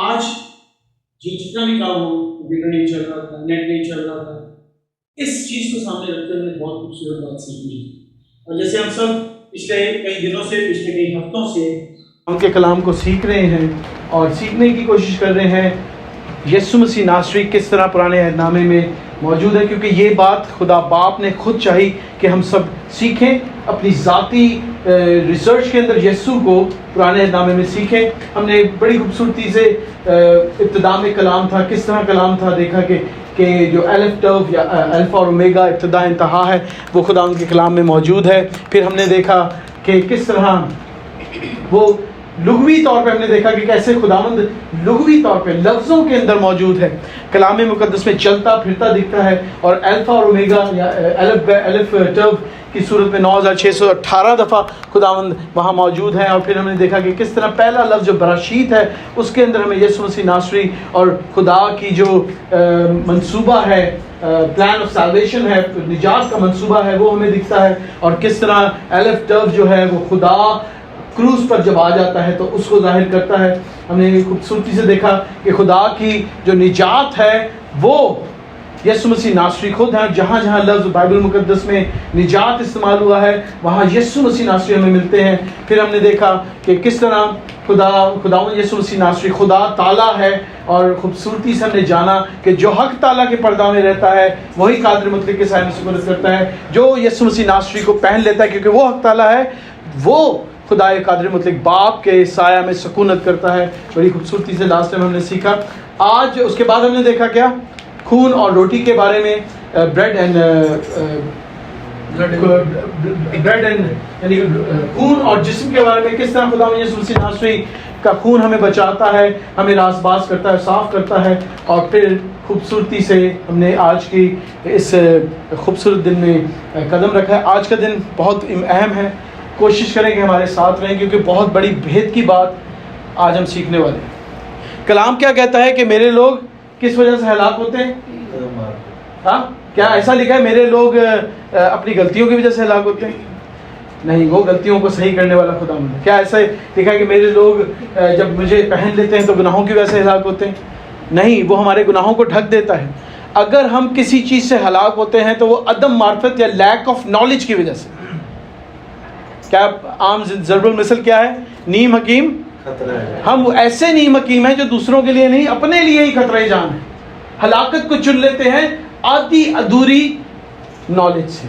آج جتنا بھی کام ہو، کمپیوٹر نہیں چل رہا تھا، نیٹ نہیں چل رہا تھا، اس چیز کو سامنے رکھتے ہوئے بہت خوبصورت بات سیکھی. اور جیسے ہم سب پچھلے کئی دنوں سے، پچھلے کئی ہفتوں سے ان کے کلام کو سیکھ رہے ہیں اور سیکھنے کی کوشش کر رہے ہیں یسوع مسیح ناصری کس طرح پرانے عہد نامے میں موجود ہے، کیونکہ یہ بات خدا باپ نے خود چاہی کہ ہم سب سیکھیں، اپنی ذاتی ریسرچ کے اندر یسوع کو پرانے عہد نامے میں سیکھیں. ہم نے بڑی خوبصورتی سے ابتدا میں کلام تھا، کس طرح کلام تھا، دیکھا کہ جو الف ٹرف یا الفا اور اومیگا ابتدا انتہا ہے وہ خدا ان کے کلام میں موجود ہے. پھر ہم نے دیکھا کہ کس طرح وہ لغوی طور پہ ہم نے دیکھا کہ کیسے خداوند لغوی طور پہ لفظوں کے اندر موجود ہے، کلام مقدس میں چلتا پھرتا دکھتا ہے. اور الفا اور اومیگا یا الف ٹرف کی صورت میں 9618 دفعہ خداوند وہاں موجود ہیں. اور پھر ہم نے دیکھا کہ کس طرح پہلا لفظ جو براشیت ہے اس کے اندر ہمیں یسوع مسیح ناصری اور خدا کی جو منصوبہ ہے، پلان آف سیلویشن ہے، نجات کا منصوبہ ہے، وہ ہمیں دکھتا ہے. اور کس طرح الف ٹرف جو ہے وہ خدا کروز پر جب آ جاتا ہے تو اس کو ظاہر کرتا ہے. ہم نے خوبصورتی سے دیکھا کہ خدا کی جو نجات ہے وہ یسوع مسیح ناصری خود ہیں. جہاں جہاں لفظ بائبل مقدس میں نجات استعمال ہوا ہے وہاں یسوع مسیح ناصری ہمیں ملتے ہیں. پھر ہم نے دیکھا کہ کس طرح خداوند یسوع مسیح ناصری خدا تعالیٰ ہے، اور خوبصورتی سے ہم نے جانا کہ جو حق تعالیٰ کے پردہ میں رہتا ہے وہی قادر مطلق کے سائے میں سکونت کرتا ہے. جو یسوع مسیح ناصری کو پہن لیتا ہے کیونکہ وہ حق تعالیٰ ہے، وہ خدا قادر مطلق باپ کے سایہ میں سکونت کرتا ہے. بڑی خوبصورتی سے لاسٹ میں ہم نے سیکھا. آج اس کے بعد ہم نے دیکھا کیا، خون اور روٹی کے بارے میں، بریڈ اینڈ یعنی خون اور جسم کے بارے میں، کس طرح خدا یسوع مسیح ناصری کا خون ہمیں بچاتا ہے، ہمیں راز باز کرتا ہے، صاف کرتا ہے. اور پھر خوبصورتی سے ہم نے آج کی اس خوبصورت دن میں قدم رکھا ہے. آج کا دن بہت اہم ہے، کوشش کریں کہ ہمارے ساتھ رہیں کیونکہ بہت بڑی بھید کی بات آج ہم سیکھنے والے ہیں. کلام کیا کہتا ہے کہ میرے لوگ کس وجہ سے ہلاک ہوتے ہیں؟ ہاں، کیا ایسا لکھا ہے میرے لوگ اپنی غلطیوں کی وجہ سے ہلاک ہوتے ہیں؟ نہیں، وہ غلطیوں کو صحیح کرنے والا خدا ہے. کیا ایسا لکھا ہے کہ میرے لوگ جب مجھے پہن لیتے ہیں تو گناہوں کی وجہ سے ہلاک ہوتے ہیں؟ نہیں، وہ ہمارے گناہوں کو ڈھک دیتا ہے. اگر ہم کسی چیز سے ہلاک ہوتے ہیں تو وہ عدم معرفت یا لیک آف نالج کی وجہ سے. کیا عام ضرب المثل کیا ہے؟ نیم حکیم خطرہ ہے. ہم ایسے نیم حکیم ہیں جو دوسروں کے لیے نہیں، اپنے لیے ہی خطرہ جان ہے. ہلاکت کو چن لیتے ہیں آدھی ادھوری نالج سے.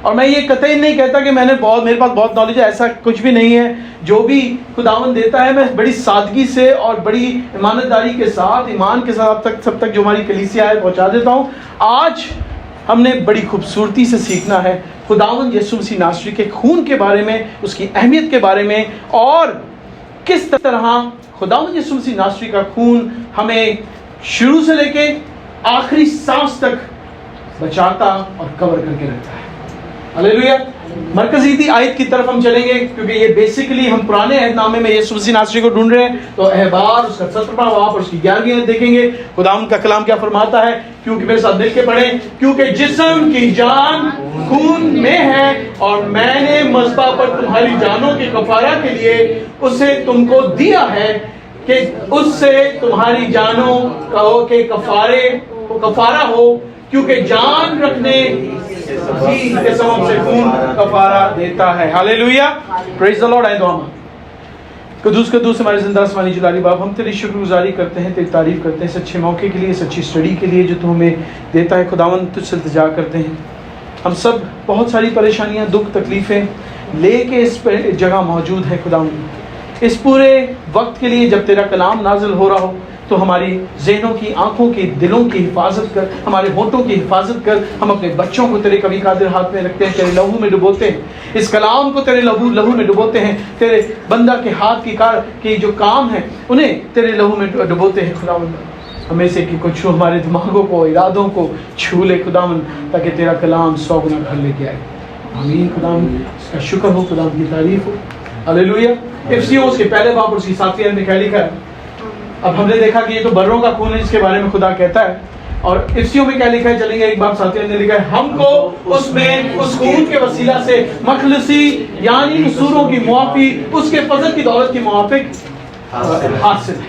اور میں یہ قطعی نہیں کہتا کہ میرے پاس بہت نالج ہے، ایسا کچھ بھی نہیں ہے. جو بھی خداوند دیتا ہے میں بڑی سادگی سے اور بڑی ایمانداری کے ساتھ، ایمان کے ساتھ سب تک جو ہماری کلیسیا ہے پہنچا دیتا ہوں. آج ہم نے بڑی خوبصورتی سے سیکھنا ہے خداوند یسوع مسیح ناصری کے خون کے بارے میں، اس کی اہمیت کے بارے میں، اور کس طرح خداوند یسوع مسیح ناصری کا خون ہمیں شروع سے لے کے آخری سانس تک بچاتا اور کور کر کے رکھتا ہے. ہلیلویا. مرکزی آیت کی طرف ہم چلیں گے کیونکہ یہ بیسیکلی ہم پرانے عہد نامے میں یسوع مسیح ناصری کو ڈھونڈ رہے ہیں. تو احبار اس کا 17واں باب اور اس کی 11ویں آیت دیکھیں گے. خداوند کا کلام کیا فرماتا ہے؟ کیونکہ میرے ساتھ مل کے پڑھیں. کیونکہ جسم کی جان خون میں ہے، اور میں نے مذبح پر تمہاری جانوں کے کفارہ کے لیے اسے تم کو دیا ہے کہ اس سے تمہاری جانوں کے کفارہ ہو، کیونکہ جان رکھنے کے سبب سے خون کفارہ دیتا ہے. ہاللیلویا. پریز دی لارڈ. دعا قدوس ہمارے زندہ آسمانی جلالی باپ، ہم تیری شکر گزاری کرتے ہیں، تیری تعریف کرتے ہیں اس اچھے موقع کے لیے، اس اچھی اسٹڈی کے لیے جو تو ہمیں دیتا ہے. خداوند تجھ سے التجا کرتے ہیں، ہم سب بہت ساری پریشانیاں، دکھ، تکلیفیں لے کے اس جگہ موجود ہے. خداوند اس پورے وقت کے لیے جب تیرا کلام نازل ہو رہا ہو تو ہماری ذہنوں کی، آنکھوں کی، دلوں کی حفاظت کر، ہمارے ہونٹوں کی حفاظت کر. ہم اپنے بچوں کو تیرے قوی قادر ہاتھ میں رکھتے ہیں، تیرے لہو میں ڈبوتے ہیں. اس کلام کو تیرے لہو میں ڈبوتے ہیں. تیرے بندہ کے ہاتھ کی جو کام ہے انہیں تیرے لہو میں ڈبوتے ہیں. خداوند ہمیں سے کہ کچھ ہمارے دماغوں کو، ارادوں کو چھو لے خداوند، تاکہ تیرا کلام 100 گنا گھر لے کے آئے. آمین. خداوند اس کا شکر ہو، خداوند کی تعریف ہو. ہلیلویا. افسیوں اس کے پہلے باب اور اس کی 7ویں آیت میں کیا لکھا ہے؟ اب ہم نے دیکھا کہ یہ تو بروں کا خون ہے جس کے بارے میں خدا کہتا ہے. اور افسیوں میں کیا لکھا ہے؟ چلیں گے ایک باب 7 نے لکھا ہے ہم کو اس میں اس خون کے وسیلہ سے مخلصی یعنی قصوروں کی معافی اس کے فضل کی دولت کے موافق حاصل ہے.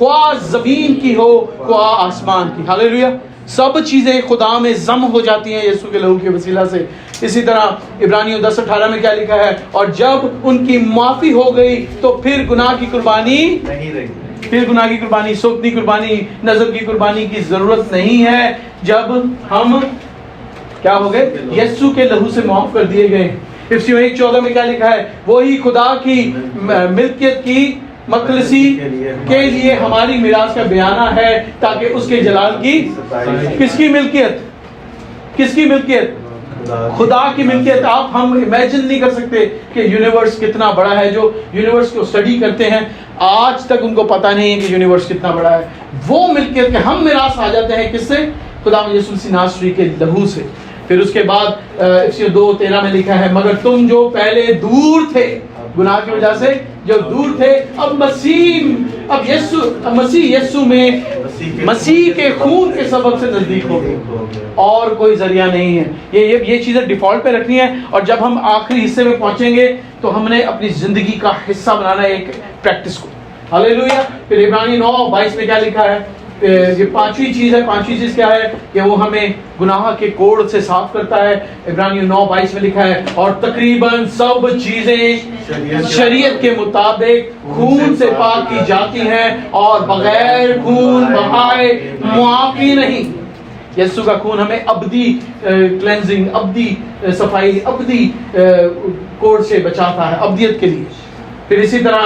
خواہ زمین کی ہو خواہ آسمان کی. ہاللیلویا. سب چیزیں خدا میں ضم ہو جاتی ہیں یسوع کے لہو کے وسیلہ سے. اسی طرح عبرانیوں 10:18 میں کیا لکھا ہے؟ اور جب ان کی معافی ہو گئی تو پھر گناہ کی قربانی نہیں رہی. پھر گناہ کی قربانی، سوگندی قربانی، نذر کی قربانی کی ضرورت نہیں ہے. جب ہم کیا ہو گئے؟ یسوع کے لہو سے معاف کر دیے گئے. افسیوں 1:14 میں کیا لکھا ہے؟ وہی خدا کی ملکیت کی مخلصی کے لیے ہماری میراث کا بیانہ ہے تاکہ اس کے جلال کی کس کی ملکیت؟ کس کی ملکیت؟ خدا کی ملکیت. آپ ہم امیجن نہیں کر سکتے کہ یونیورس کتنا بڑا ہے. جو یونیورس کو اسٹڈی کرتے ہیں آج تک ان کو پتہ نہیں ہے کہ یونیورس کتنا بڑا ہے. وہ ملکیت کے ہم میراث آ جاتے ہیں کس سے؟ خدا یسوع مسیح ناصری کے لہو سے. پھر اس کے بعد افسیوں 2:13 میں لکھا ہے مگر تم جو پہلے دور تھے گناہ کی وجہ سے، جو دور تھے، اب مسیح یسوع میں مسیح کے خون کے سبب سے نزدیک ہو گئے. اور کوئی ذریعہ نہیں ہے. یہ چیزیں ڈیفالٹ پہ رکھنی ہے. اور جب ہم آخری حصے میں پہنچیں گے تو ہم نے اپنی زندگی کا حصہ بنانا ہے ایک پریکٹس کو. ہاللیلویا. پھر عبرانی 9:22 میں کیا لکھا ہے؟ یہ پانچویں چیز ہے. پانچویں چیز کیا ہے؟ کہ وہ ہمیں گناہ کے کوڑ سے صاف کرتا ہے. عبرانی 9:22 میں لکھا ہے اور تقریباً سب چیزیں شریعت کے مطابق خون سے پاک کی جاتی ہیں اور بغیر خون بہائے معافی نہیں. یسوع کا خون ہمیں ابدی کلینزنگ، ابدی صفائی، ابدی کوڑ سے بچاتا ہے ابدیت کے لیے. پھر اسی طرح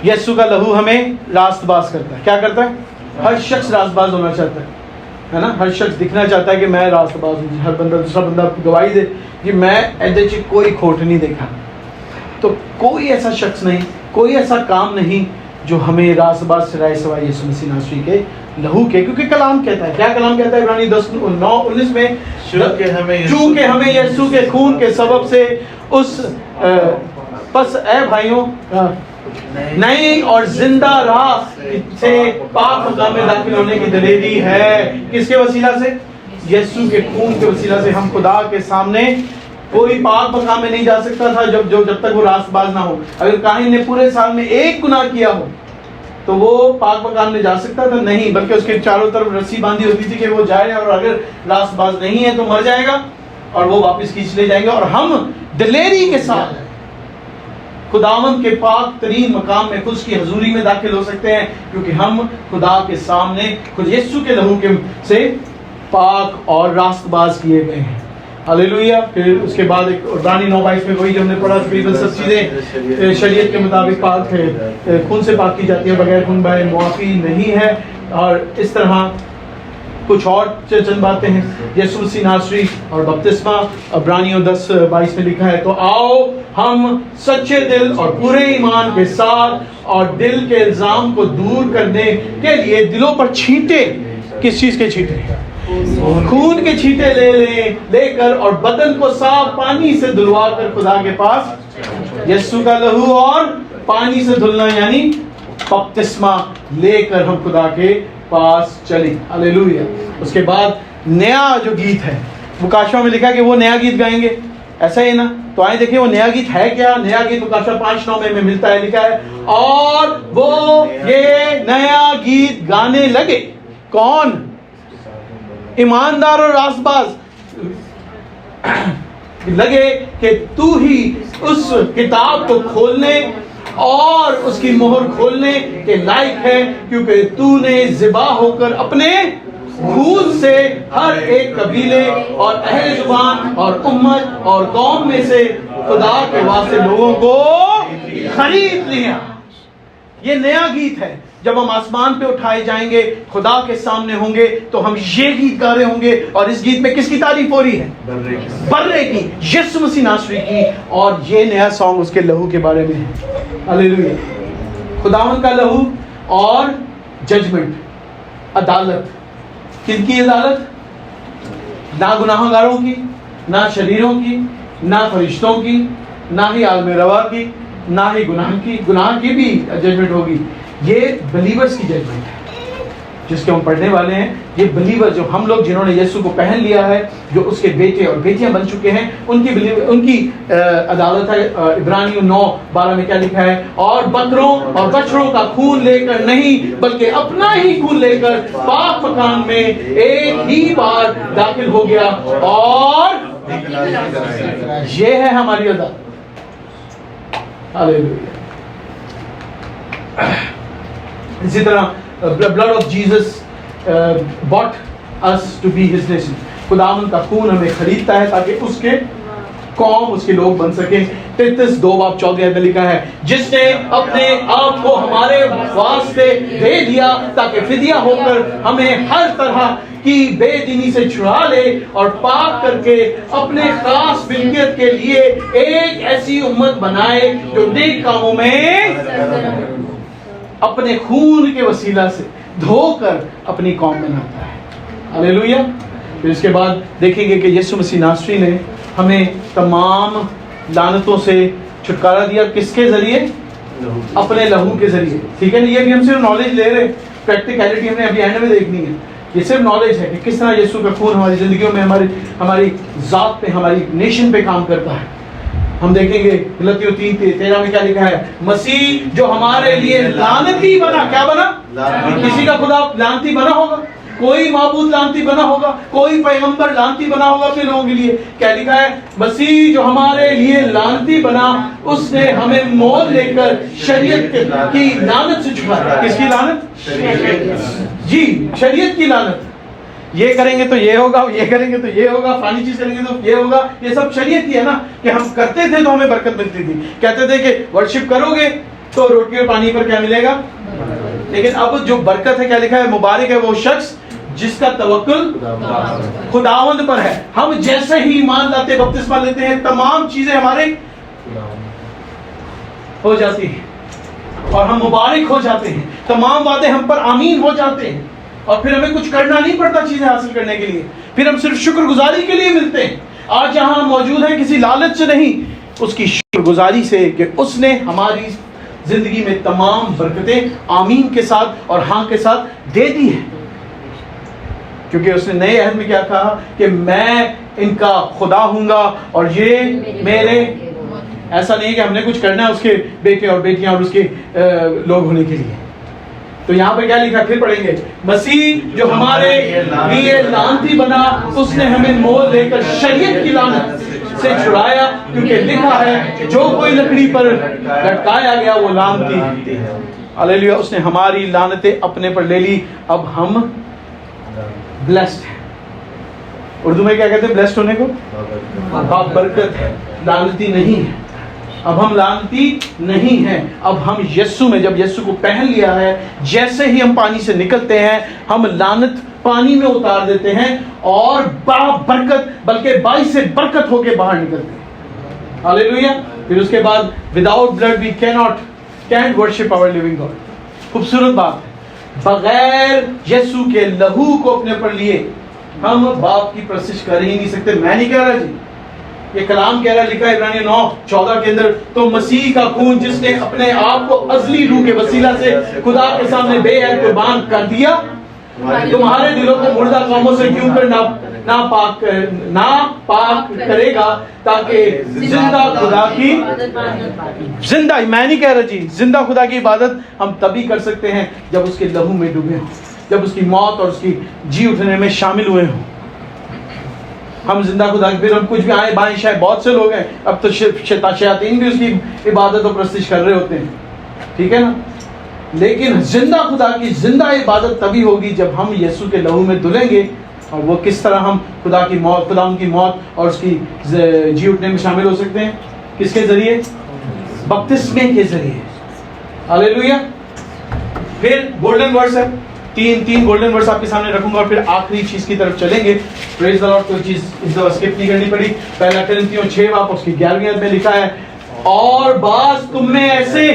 یسوع کا لہو ہمیں راست باز کرتا ہے. کیا کرتا ہے؟ ہر شخص راست باز ہونا چاہتا ہے نا. ہر شخص دکھنا چاہتا ہے کہ میں راست باز ہوں. ہر بندہ دوسرا بندہ گواہی دے کہ میں ایدے چ کوئی کھوٹ نہیں دیکھا. تو کوئی ایسا شخص نہیں، کوئی ایسا کام نہیں جو ہمیں راست باز سرائے سوائے یسوع مسیح ناصری کے لہو کے. کیونکہ کلام کہتا ہے، کیا کلام کہتا ہے عبرانی 10:9-19 میں؟ چونکہ ہمیں یسوع کے خون کے سبب سے اس پس اے بھائیوں نئی اور زندہ راہ سے پاک مقام میں داخل ہونے کی دلیری ہے. کس کے وسیلہ سے؟ یسوع کے خون کے وسیلہ سے. ہم خدا کے سامنے کوئی پاک مقام میں نہیں جا سکتا تھا جب تک وہ راست باز نہ ہو. اگر کاہن نے پورے سال میں ایک گناہ کیا ہو تو وہ پاک مقام میں جا سکتا تھا؟ نہیں، بلکہ اس کے چاروں طرف رسی باندھی ہوتی تھی کہ وہ جائے، اور اگر راست باز نہیں ہے تو مر جائے گا اور وہ واپس کھینچ لے جائیں گے. اور ہم دلیری کے ساتھ خداوند کے پاک ترین مقام میں خود کی حضوری میں داخل ہو سکتے ہیں کیونکہ ہم خدا کے سامنے خود یسوع کے لہو کے سے پاک اور راست باز کیے گئے ہیں. ہاللیلویا. پھر اس کے بعد عبرانی 9:22 میں وہی جو ہم نے پڑھا تقریباً سب چیزیں شریعت کے مطابق پاک ہے، خون سے پاک کی جاتی ہے، بغیر خون بہائے معافی نہیں ہے. اور اس طرح کچھ اور چند باتیں ہیں. یسوع مسیح ناصری اور بپتسمہ. عبرانیوں 10:22 میں لکھا ہے تو آؤ ہم سچے دل اور پورے ایمان کے ساتھ اور دل کے الزام کو دور کرنے کے لیے دلوں پر چھینٹے. کس چیز کے چھینٹے؟ خون کے چھینٹے لے کر اور بدن کو صاف پانی سے دھلوا کر خدا کے پاس یسوع کا لہو اور پانی سے دھلنا یعنی بپتسمہ لے کر ہم خدا کے پاس چلیں. ہاللیلویا. اس کے بعد نیا جو گیت ہے مکاشفہ میں لکھا کہ وہ نیا گیت گائیں گے. ایسا ہی نا؟ تو آئیں دیکھیں وہ نیا گیت ہے کیا. نیا گیت مکاشفہ 5:9 میں ملتا ہے، لکھا ہے اور وہ یہ نیا گیت گانے لگے. کون؟ ایماندار اور راست باز لگے کہ تو ہی اس کتاب کو کھولنے اور اس کی مہر کھولنے کے لائق ہے، کیونکہ تو نے ذبح ہو کر اپنے خون سے ہر ایک قبیلے اور اہل زبان اور امت اور قوم میں سے خدا کے واسطے لوگوں کو خرید لیا. یہ نیا گیت ہے. جب ہم آسمان پہ اٹھائے جائیں گے، خدا کے سامنے ہوں گے تو ہم یہ گیت گا رہے ہوں گے. اور اس گیت میں کس کی تعریف ہو رہی ہے؟ برے کی، یسوع مسیح ناصری کی. اور یہ نیا سانگ اس کے لہو کے بارے میں ہے. ہاللیلویا. خداوند کا لہو اور ججمنٹ، عدالت. کن کی عدالت؟ نہ گناہ گاروں کی، نہ شریروں کی، نہ فرشتوں کی، نہ ہی عالم روا کی، نہ ہی گناہ کی بھی ججمنٹ ہوگی. یہ بلیورز کی ججمنٹ ہے. جس کے ہم پڑھنے والے ہیں، یہ بلیور جو ہم لوگ جنہوں نے یسوع کو پہن لیا ہے، جو اس کے بیٹے اور بیٹیاں بن چکے ہیں، ان کی عدالت ہے۔ عبرانیوں 9:12 میں کیا لکھا ہے؟ اور بکروں اور بچڑوں کا خون لے کر نہیں بلکہ اپنا ہی خون لے کر پاک مکان میں ایک ہی بار داخل ہو گیا، اور یہ ہے ہماری عدالت۔ ہاللیلویا۔ اسی طرح blood of Jesus bought us to be his nation۔ خداوند کا خون ہمیں خریدتا ہے تاکہ اس کے قوم، اس کے لوگ بن سکیں۔ 33:2-14 میں لکھا ہے، جس نے اپنے آپ کو ہمارے واسطے دے دیا تاکہ فدیہ ہو کر ہمیں ہر طرح کی بے دینی سے چھڑا لے اور پاک کر کے اپنے خاص ملکیت کے لیے ایک ایسی امت بنائے جو نیک کاموں میں اپنے خون کے وسیلہ سے دھو کر اپنی قوم بناتا ہے۔ ہاللیلویا۔ پھر اس کے بعد دیکھیں گے کہ یسوع مسیح ناصری نے ہمیں تمام لعنتوں سے چھٹکارا دیا، کس کے ذریعے؟ اپنے لہو کے ذریعے۔ ٹھیک ہے نا، یہ بھی ہم صرف نالج لے رہے، پریکٹیکلٹی ہم نے ابھی اینڈ میں دیکھنی ہے۔ یہ صرف نالج ہے کہ کس طرح یسوع کا خون ہماری زندگیوں میں، ہماری ذات پہ، ہماری نیشن پہ کام کرتا ہے۔ ہم دیکھیں گے غلطیوں 3:13 میں کیا لکھا ہے؟ مسیح جو ہمارے لیے لعنتی بنا، کیا بنا؟ کسی کا خدا لعنتی بنا ہوگا؟ کوئی معبود لعنتی بنا ہوگا؟ کوئی پیغمبر لعنتی بنا ہوگا اپنے لوگوں کے لیے؟ کیا لکھا ہے؟ مسیح جو ہمارے لیے لعنتی بنا، اس نے ہمیں مول لے کر شریعت کی لعنت سے چھڑایا۔ کس کی لعنت؟ جی، شریعت کی لعنت۔ یہ کریں گے تو یہ ہوگا، یہ کریں گے تو یہ ہوگا، فانی چیز کریں گے تو یہ ہوگا۔ یہ سب شریعت ہی ہے نا، کہ ہم کرتے تھے تو ہمیں برکت ملتی تھی۔ کہتے تھے کہ ورشپ کرو گے تو روٹی اور پانی پر کیا ملے گا؟ لیکن اب جو برکت ہے، کیا لکھا ہے؟ مبارک ہے وہ شخص جس کا توکل خداوند پر ہے۔ ہم جیسے ہی ایمان لاتے، بپتسمہ لیتے ہیں، تمام چیزیں ہمارے ہو جاتی ہیں اور ہم مبارک ہو جاتے ہیں، تمام وعدے ہم پر آمین ہو جاتے ہیں، اور پھر ہمیں کچھ کرنا نہیں پڑتا چیزیں حاصل کرنے کے لیے، پھر ہم صرف شکر گزاری کے لیے ملتے ہیں۔ آج جہاں ہم موجود ہیں کسی لالچ سے نہیں، اس کی شکر گزاری سے کہ اس نے ہماری زندگی میں تمام برکتیں آمین کے ساتھ اور ہاں کے ساتھ دے دی ہیں، کیونکہ اس نے نئے عہد میں کیا کہا کہ میں ان کا خدا ہوں گا اور یہ میرے۔ ایسا نہیں کہ ہم نے کچھ کرنا ہے اس کے بیٹے اور بیٹیاں اور اس کے لوگ ہونے کے لیے۔ تو یہاں پہ کیا لکھا؟ پھر پڑھیں گے، مسیح جو ہمارے لیے لعنتی بنا، اس نے ہمیں مول لے کر شریعت کی لعنت سے چھڑایا، کیونکہ لکھا ہے جو کوئی لکڑی پر لٹکایا گیا وہ لعنتی ہے۔ ہاللیلویا۔ اس نے ہماری لعنتیں اپنے پر لے لی، اب ہم بلیسڈ ہیں۔ اردو میں کیا کہتے ہیں بلیسڈ ہونے کو؟ برکت ہے، لعنتی نہیں ہے۔ اب ہم لعنتی نہیں ہیں، اب ہم یسوع میں، جب یسوع کو پہن لیا ہے، جیسے ہی ہم پانی سے نکلتے ہیں، ہم لعنت پانی میں اتار دیتے ہیں اور برکت، بلکہ باعث سے برکت ہو کے باہر نکلتے ہیں۔ ہاللیلویا۔ پھر اس کے بعد without blood we can't worship our living God. خوبصورت بات ہے، بغیر یسوع کے لہو کو اپنے پر لیے ہم باپ کی پرستش کر ہی نہیں سکتے۔ میں نہیں کہہ رہا جی، یہ کلام کہہ رہا ہے، لکھا ہے عبرانیوں 9:14 کے اندر، تو مسیح کا خون جس نے اپنے آپ کو ازلی روح کے وسیلہ سے خدا کے سامنے بے عیب قربان کر دیا، تمہارے دلوں کو مردہ کاموں سے کیوں کر ناپاک کرے گا، تاکہ زندہ خدا کی زندہ، میں نہیں کہہ رہا جی، زندہ خدا کی عبادت ہم تبھی کر سکتے ہیں جب اس کے لہو میں ڈوبے ہوں، جب اس کی موت اور اس کی جی اٹھنے میں شامل ہوئے ہوں۔ ہم زندہ خدا کی، پھر ہم کچھ بھی آئیں بائیں شاید، بہت سے لوگ ہیں اب تو شیاطین بھی اس کی عبادت اور پرستش کر رہے ہوتے ہیں، ٹھیک ہے نا، لیکن زندہ خدا کی زندہ عبادت تبھی ہوگی جب ہم یسوع کے لہو میں دھلیں گے۔ اور وہ کس طرح ہم خدا کی موت، خدا ان کی موت اور اس کی جی اٹھنے میں شامل ہو سکتے ہیں؟ کس کے ذریعے؟ بپتسمے کے ذریعے۔ ہاللیلویا۔ پھر گولڈن ورس ہے، تین گولڈن ورس آپ کے سامنے رکھوں گا اور پھر آخری چیز کی طرف چلیں گے۔ پریز دی لارڈ۔ کوئی چیز اس دفعہ اسکپ نہیں کرنی پڑی۔ پہلا کرنتھیوں 6 اس کی 11ویں آیت میں لکھا ہے، اور بعض تم میں ایسے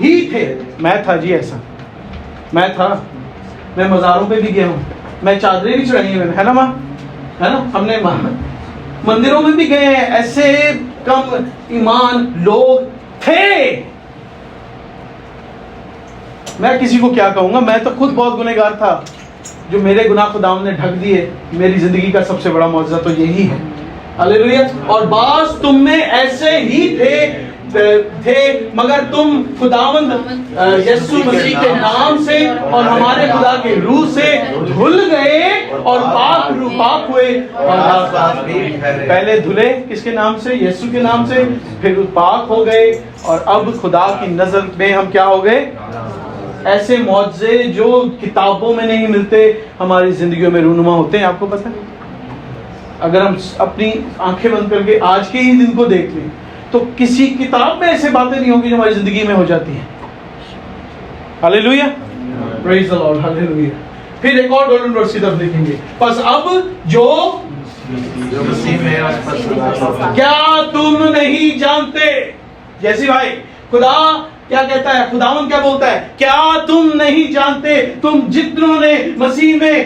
ہی تھے۔ میں تھا جی، ایسا میں تھا، میں مزاروں پہ بھی گیا ہوں، میں چادریں بھی چڑھائی ہیں، ہے نا ماں، ہے نا، ہم نے مندروں میں بھی گئے ہیں، ایسے کم ایمان لوگ تھے۔ میں کسی کو کیا کہوں گا، میں تو خود بہت گنہگار تھا، جو میرے گناہ خداوند نے ڈھک دیے. میری زندگی کا سب سے بڑا معجزہ تو یہی ہے. ہاللیلویا. اور بعض تم میں ایسے ہی تھے مگر تم خداوند یسوع مسیح کے نام سے اور ہمارے خدا کے روح سے دھل گئے اور پاک ہوئے. اور پہلے دھلے کس کے نام سے؟ یسوع کے نام سے. پھر پاک ہو گئے اور اب خدا کی نظر میں ہم کیا ہو گئے؟ ایسے معجزے جو کتابوں میں نہیں ملتے ہماری زندگیوں میں رونما ہوتے ہیں. آپ کو پتہ ہے اگر ہم اپنی آنکھیں بند کر کے آج کے ہی دن کو دیکھ لیں تو کسی کتاب میں ایسے باتیں نہیں ہوں گی جو ہماری زندگی میں ہو جاتی ہیں. ہاللیلویا. پریز دی لارڈ. ہاللیلویا. پھر ایک اور گولڈن ورڈ کی طرف دیکھیں گے. پس اب جو مسیح میں کیا تم نہیں جانتے؟ جیسی بھائی خدا کیا کہتا ہے؟ خداوند کیا بولتا ہے؟ کیا تم نہیں جانتے تم جتنوں نے مسیح میں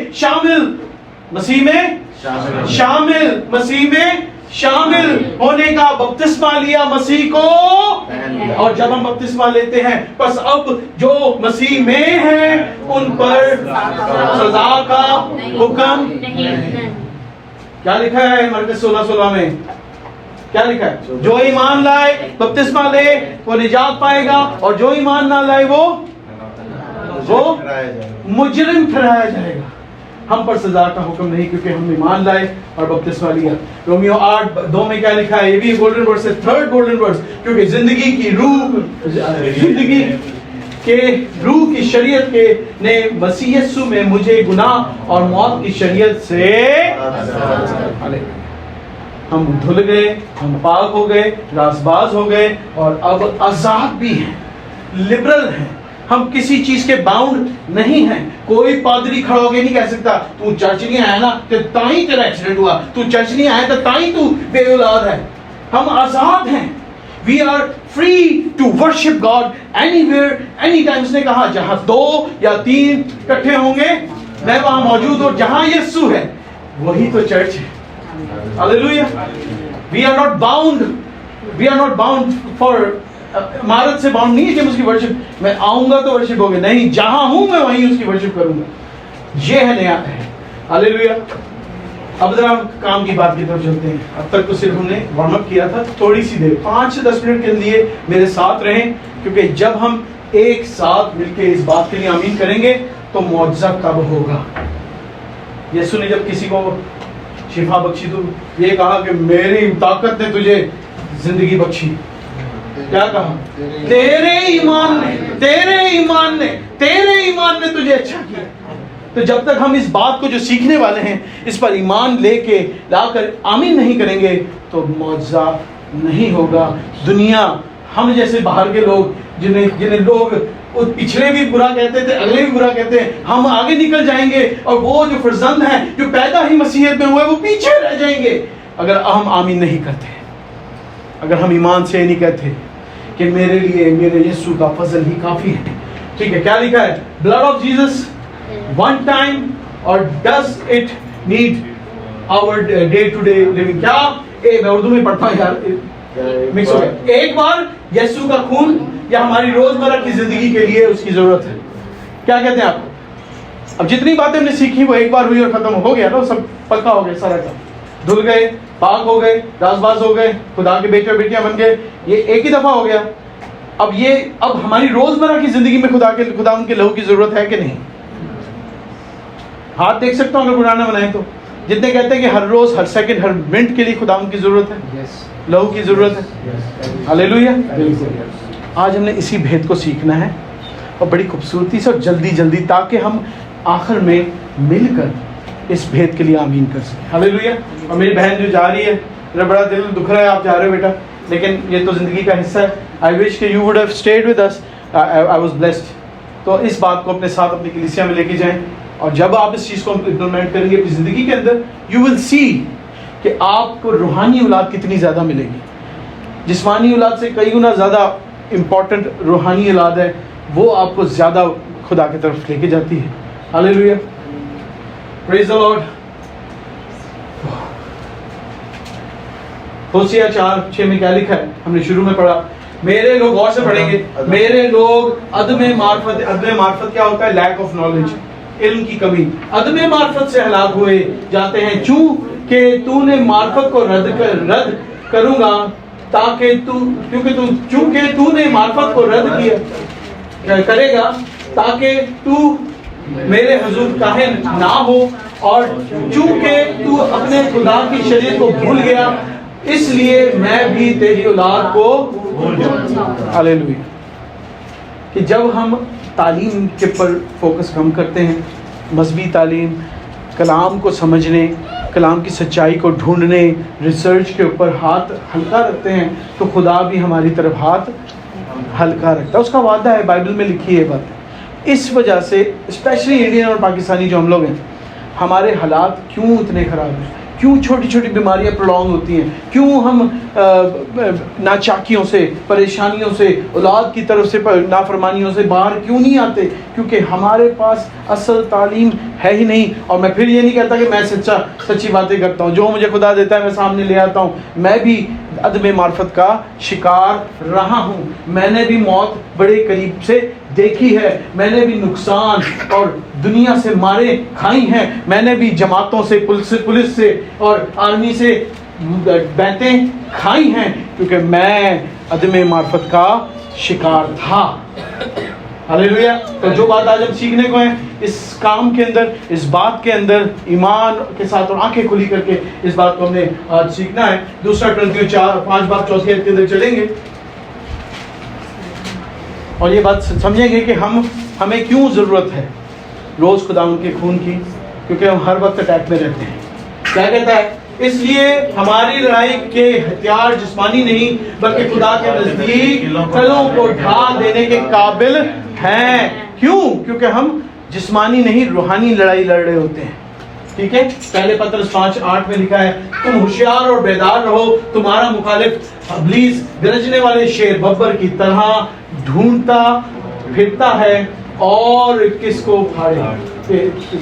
شامل ہونے کا بپتسمہ لیا مسیح کو. اور جب ہم بپتسمہ لیتے ہیں پس اب جو مسیح میں ہیں ان پر سزا کا حکم. کیا لکھا ہے مرکز 16:16 میں؟ کیا لکھا ہے؟ جو ایمان لائے بپتسمہ لے وہ نجات پائے گا اور جو ایمان نہ لائے وہ مجرم ٹھہرایا جائے گا. ہم پر سزا کا حکم نہیں کیونکہ ہم ایمان لائے اور بپتسمہ لیا. رومیو 8:2 میں کیا لکھا ہے؟ یہ بھی گولڈن ورڈ ہے، تھرڈ گولڈن ورڈ. کیونکہ زندگی کی روح کی شریعت کے نے مسیح یسوع میں مجھے گناہ اور موت کی شریعت سے ہم دھل گئے، ہم پاک ہو گئے، راز باز ہو گئے اور اب آزاد بھی ہیں، لبرل ہیں. ہم کسی چیز کے باؤنڈ نہیں ہیں. کوئی پادری کھڑا ہو کے نہیں کہہ سکتا تو چرچ نہیں آیا نا تو تائی تیرا ایکسیڈنٹ ہوا، تو چرچ نہیں آیا تو تائی تو بے اولاد ہے. ہم آزاد ہیں. We are free to worship God anywhere, anytime. اس نے کہا جہاں 2 یا 3 اکٹھے ہوں گے میں وہاں موجود ہوں. جہاں یسوع ہے وہی تو چرچ ہے. Hallelujah. We are not bound for عمارت سے باؤنڈ نہیں ہے کہ اس کی ورشپ میں آؤں گا تو ورشپ ہوگی. نہیں، جہاں ہوں میں وہیں اس کی ورشپ کروں گا. یہ ہے نیا ہے. ہاللیلویا. اب ذرا کام کی بات کی طرف چلتے ہیں. اب تک تو صرف ہم نے وارم اپ کیا تھا. تھوڑی سی دیر 5 سے 10 منٹ کے لیے میرے ساتھ رہیں کیونکہ جب ہم ایک ساتھ مل کے اس بات کے لیے آمین کریں گے تو معجزہ کب ہوگا. یسوع نے جب کسی کو شفا بخشی تو یہ کہا کہ میری طاقت نے تجھے زندگی بخشی. کیا کہا؟ تیرے ایمان نے تجھے اچھا کیا. تو جب تک ہم اس بات کو جو سیکھنے والے ہیں اس پر ایمان لے کے لا کر آمین نہیں کریں گے تو معجزہ نہیں ہوگا. دنیا ہم جیسے باہر کے لوگ جنہیں لوگ پچھلے بھی برا کہتے تھے اگلے بھی برا کہتے ہیں، ہم آگے نکل جائیں گے اور وہ جو فرزند ہیں جو پیدا ہی مسیحیت میں ہوئے وہ پیچھے رہ جائیں گے اگر ہم آمین نہیں کرتے، اگر ہم ایمان سے نہیں کہتے کہ میرے لیے میرے یسوع کا فضل ہی کافی ہے. ٹھیک ہے. کیا لکھا ہے؟ Blood of Jesus one time اور does it need our day to day living. کیا میں اردو میں پڑھتا ہوں یار مکس ہو گیا. ایک بار یسوع کا خون یا ہماری روزمرہ کی زندگی کے لیے اس کی ضرورت ہے. کیا کہتے ہیں آپ؟ اب جتنی باتیں ہم نے سیکھی وہ ایک بار ہوئی اور ختم ہو گیا نا، سب پکا ہو گیا سارا کام. دھل گئے، پاک ہو گئے، راز باز ہو گئے، خدا کے بیٹے اور بیٹیاں بن گئے. یہ ایک ہی دفعہ ہو گیا. اب ہماری روزمرہ کی زندگی میں خدا ان کے لہو کی ضرورت ہے کہ نہیں؟ ہاتھ دیکھ سکتا ہوں اگر قرآن نہ بنائیں تو. جتنے کہتے ہیں کہ ہر روز ہر سیکنڈ ہر منٹ کے لیے خدا ان کی ضرورت ہے، لہو کی ضرورت ہے. ہاللیلویا. آج ہم نے اسی بھید کو سیکھنا ہے اور بڑی خوبصورتی سے اور جلدی تاکہ ہم آخر میں مل کر اس بھید کے لیے آمین کر سکیں. ہاللیلویا. اور میری بہن جو جا رہی ہے میرا بڑا دل دکھ رہا ہے آپ جا رہے ہو بیٹا، لیکن یہ تو زندگی کا حصہ ہے. آئی وش کہ you would have stayed with us. I was blessed. تو اس بات کو اپنے ساتھ اپنی کلیسیا میں لے کے جائیں اور جب آپ اس چیز کو امپلیمنٹ کریں گے اپنی زندگی کے اندر یو ول سی کہ آپ کو روحانی اولاد کتنی زیادہ ملے گی. جسمانی اولاد سے کئی گنا زیادہ امپورٹنٹ روحانی اولاد ہے، وہ آپ کو زیادہ خدا کی طرف لے کے جاتی ہے. ہاللیلویا. پریز دی لارڈ. ہوسیا 4:6 میں کیا لکھا ہے؟ ہم نے شروع میں پڑھا. میرے لوگ غور سے پڑھیں گے. میرے لوگ عدم معرفت کیا ہوتا ہے؟ Lack of knowledge. علم کی کمی. عدم معرفت سے ہلاک ہوئے جاتے ہیں چونکہ تو نے معرفت کو رد کروں گا چونکہ تو نے معرفت کو رد کیا کرے گا تاکہ تو میرے حضور کاہن نہ ہو، اور چونکہ تو اپنے خدا کی شریعت کو بھول گیا اس لیے میں بھی تیری اولاد کو بھول جاؤں. ہاللیلویہ. کہ جب ہم تعلیم کے پر فوکس کم کرتے ہیں، مذہبی تعلیم، کلام کو سمجھنے، کلام کی سچائی کو ڈھونڈنے، ریسرچ کے اوپر ہاتھ ہلکا رکھتے ہیں، تو خدا بھی ہماری طرف ہاتھ ہلکا رکھتا ہے. اس کا وعدہ ہے، بائبل میں لکھی ہے بات. اس وجہ سے اسپیشلی انڈین اور پاکستانی جو ہم لوگ ہیں، ہمارے حالات کیوں اتنے خراب ہیں؟ کیوں چھوٹی چھوٹی بیماریاں پرولونگ ہوتی ہیں؟ کیوں ہم ناچاکیوں سے، پریشانیوں سے، اولاد کی طرف سے نافرمانیوں سے باہر کیوں نہیں آتے؟ کیونکہ ہمارے پاس اصل تعلیم ہے ہی نہیں. اور میں پھر یہ نہیں کہتا کہ میں سچی باتیں کرتا ہوں، جو مجھے خدا دیتا ہے میں سامنے لے آتا ہوں. میں بھی عدم معرفت کا شکار رہا ہوں. میں نے بھی موت بڑے قریب سے دیکھی ہے. میں نے بھی نقصان اور دنیا سے مارے کھائی ہیں. میں نے بھی جماعتوں سے، پولیس سے اور آرمی سے بیعتیں کھائی ہیں، کیونکہ میں عدم معرفت کا شکار تھا. ہاللیلویہ. تو جو بات آج ہم سیکھنے کو ہیں اس کام کے اندر، اس بات کے اندر ایمان کے ساتھ اور آنکھیں کھلی کر کے اس بات کو ہم نے آج سیکھنا ہے. دوسرا کرنتھیوں 5:4 کے اندر چلیں گے اور یہ بات سمجھیں گے کہ ہمیں کیوں ضرورت ہے روز خدا کے خون کی، کیونکہ ہم ہر وقت اٹیک میں رہتے ہیں. کیا کہتا ہے؟ اس لیے ہماری لڑائی کے ہتھیار جسمانی نہیں بلکہ خدا کے نزدیک قلعوں کو ڈھا دینے کے قابل ہیں. کیوں؟ کیونکہ ہم جسمانی نہیں روحانی لڑائی لڑ رہے ہوتے ہیں. ٹھیک ہے. پہلے پطرس 5:8 میں لکھا ہے، تم ہوشیار اور بیدار رہو، تمہارا مخالف ابلیس گرجنے والے شیر ببر کی طرح ڈھونڈتا پھرتا ہے اور کس کو پھاڑے،